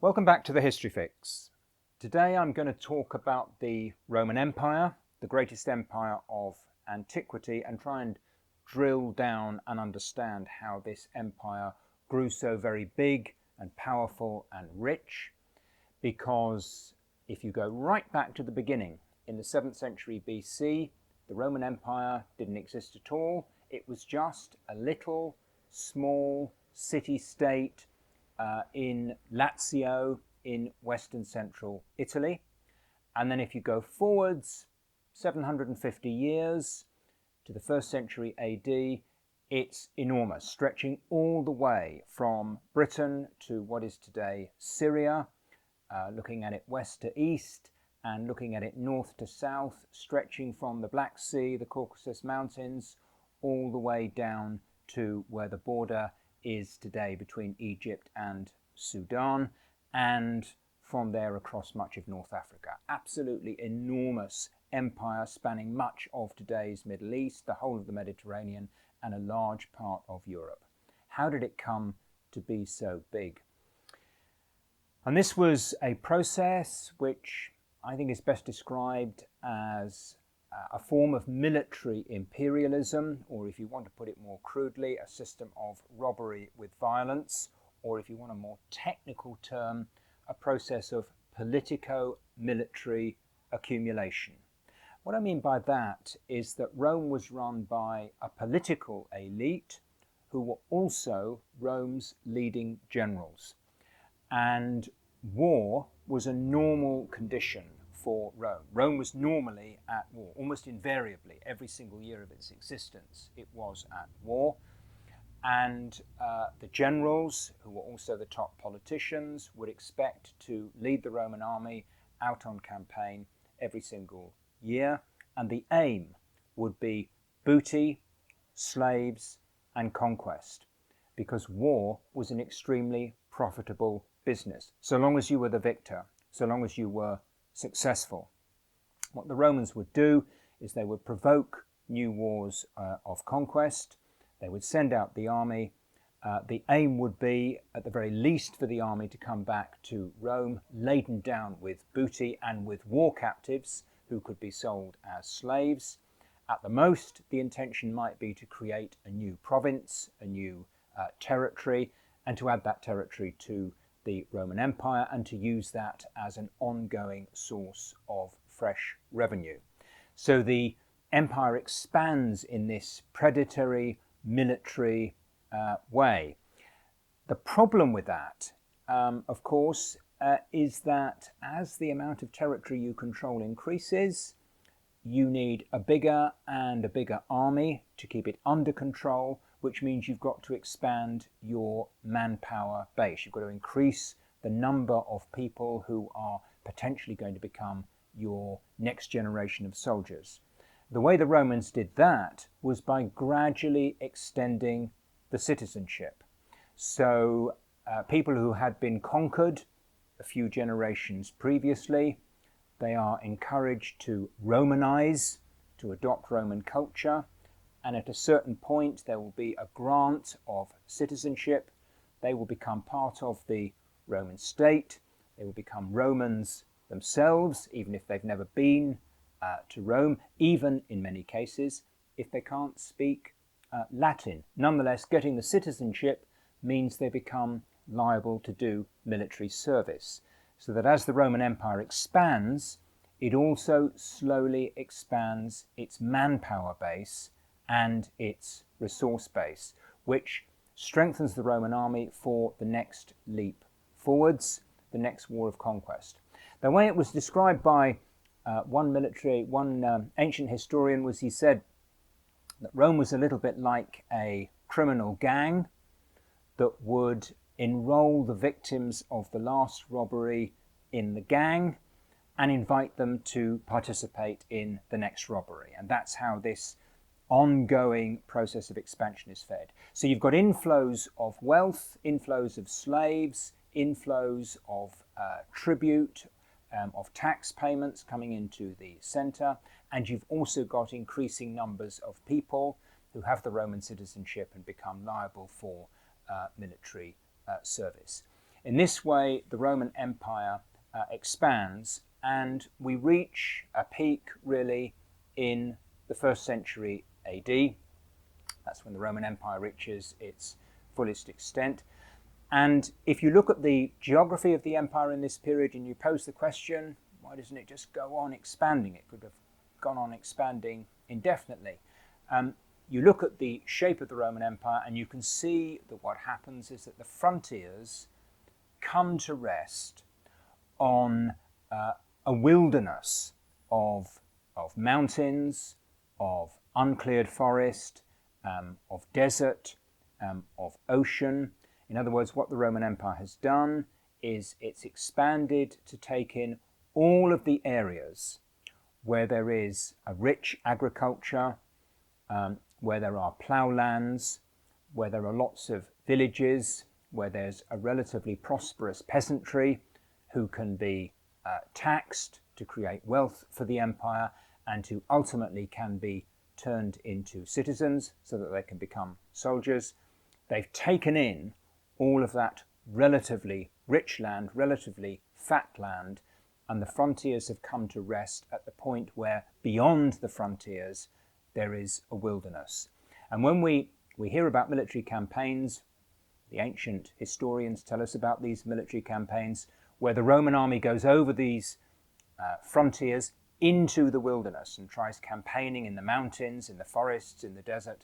Welcome back to the History Fix. Today I'm going to talk about the Roman Empire, the greatest empire of antiquity, and try and drill down and understand how this empire grew so very big and powerful and rich. Because if you go right back to the beginning, in the 7th century BC, the Roman Empire didn't exist at all. It was just a little small city-state in Lazio in western central Italy. And then if you go forwards 750 years to the 1st century AD, it's enormous, stretching all the way from Britain to what is today Syria, looking at it west to east and looking at it north to south, stretching from the Black Sea, the Caucasus Mountains, all the way down to where the border is today between Egypt and Sudan, and from there across much of North Africa. Absolutely enormous empire spanning much of today's Middle East, the whole of the Mediterranean, and a large part of Europe. How did it come to be so big? And this was a process which I think is best described as a form of military imperialism, or if you want to put it more crudely, a system of robbery with violence, or if you want a more technical term, a process of politico-military accumulation. What I mean by that is that Rome was run by a political elite who were also Rome's leading generals. And war was a normal condition for Rome. Rome was normally at war, almost invariably. Every single year of its existence, it was at war. And the generals, who were also the top politicians, would expect to lead the Roman army out on campaign every single year. And the aim would be booty, slaves, and conquest, because war was an extremely profitable business, so long as you were the victor, so long as you were successful. What the Romans would do is they would provoke new wars of conquest. They would send out the army. The aim would be, at the very least, for the army to come back to Rome laden down with booty and with war captives who could be sold as slaves. At the most, the intention might be to create a new province, a new territory, and to add that territory to the Roman Empire and to use that as an ongoing source of fresh revenue. So the empire expands in this predatory military way. The problem with that, of course, is that as the amount of territory you control increases, you need a bigger and a bigger army to keep it under control, which means you've got to expand your manpower base. You've got to increase the number of people who are potentially going to become your next generation of soldiers. The way the Romans did that was by gradually extending the citizenship. So people who had been conquered a few generations previously, they are encouraged to Romanize, to adopt Roman culture. And at a certain point, there will be a grant of citizenship. They will become part of the Roman state. They will become Romans themselves, even if they've never been to Rome, even in many cases, if they can't speak Latin. Nonetheless, getting the citizenship means they become liable to do military service. So that as the Roman Empire expands, it also slowly expands its manpower base and its resource base, which strengthens the Roman army for the next leap forwards, the next war of conquest. The way it was described by one ancient historian was, he said that Rome was a little bit like a criminal gang that would enroll the victims of the last robbery in the gang and invite them to participate in the next robbery. And that's how this ongoing process of expansion is fed. So you've got inflows of wealth, inflows of slaves, inflows of tribute, of tax payments coming into the centre, and you've also got increasing numbers of people who have the Roman citizenship and become liable for military service. In this way, the Roman Empire expands, and we reach a peak really in the 1st century AD. That's when the Roman Empire reaches its fullest extent. And if you look at the geography of the empire in this period and you pose the question, why doesn't it just go on expanding? It could have gone on expanding indefinitely. You look at the shape of the Roman Empire and you can see that what happens is that the frontiers come to rest on a wilderness of mountains, of uncleared forest, of desert, of ocean. In other words, what the Roman Empire has done is it's expanded to take in all of the areas where there is a rich agriculture, where there are ploughlands, where there are lots of villages, where there's a relatively prosperous peasantry who can be taxed to create wealth for the empire and who ultimately can be turned into citizens so that they can become soldiers. They've taken in all of that relatively rich land, relatively fat land, and the frontiers have come to rest at the point where beyond the frontiers there is a wilderness. And when we hear about military campaigns, the ancient historians tell us about these military campaigns where the Roman army goes over these frontiers into the wilderness and tries campaigning in the mountains, in the forests, in the desert.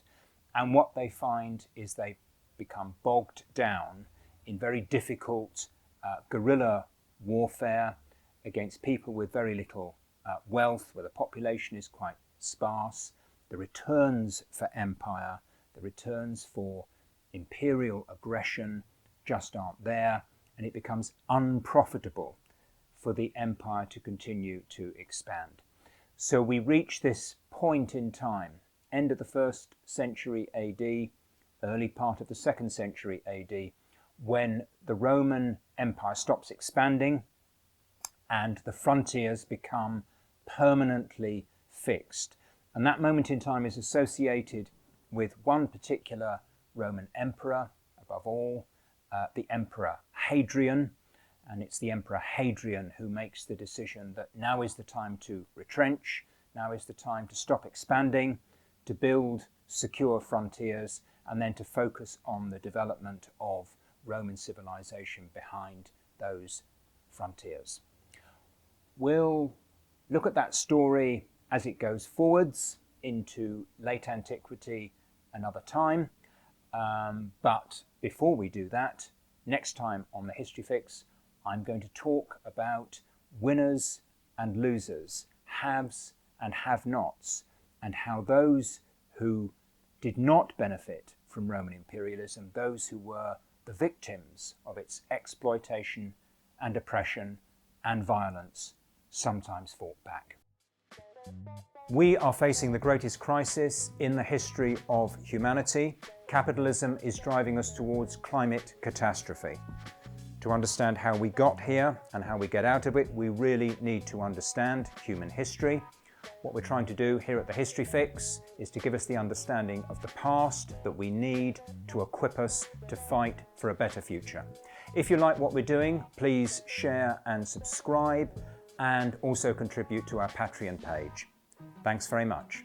And what they find is they become bogged down in very difficult guerrilla warfare against people with very little wealth, where the population is quite sparse. The returns for empire, the returns for imperial aggression just aren't there, and it becomes unprofitable for the empire to continue to expand. So we reach this point in time, end of the 1st century AD, early part of the 2nd century AD, when the Roman Empire stops expanding and the frontiers become permanently fixed. And that moment in time is associated with one particular Roman emperor, above all, the Emperor Hadrian. And it's the Emperor Hadrian who makes the decision that now is the time to retrench, now is the time to stop expanding, to build secure frontiers, and then to focus on the development of Roman civilization behind those frontiers. We'll look at that story as it goes forwards into late antiquity another time. But before we do that, next time on the History Fix, I'm going to talk about winners and losers, haves and have-nots, and how those who did not benefit from Roman imperialism, those who were the victims of its exploitation and oppression and violence, sometimes fought back. We are facing the greatest crisis in the history of humanity. Capitalism is driving us towards climate catastrophe. To understand how we got here and how we get out of it, we really need to understand human history. What we're trying to do here at the History Fix is to give us the understanding of the past that we need to equip us to fight for a better future. If you like what we're doing, please share and subscribe, and also contribute to our Patreon page. Thanks very much.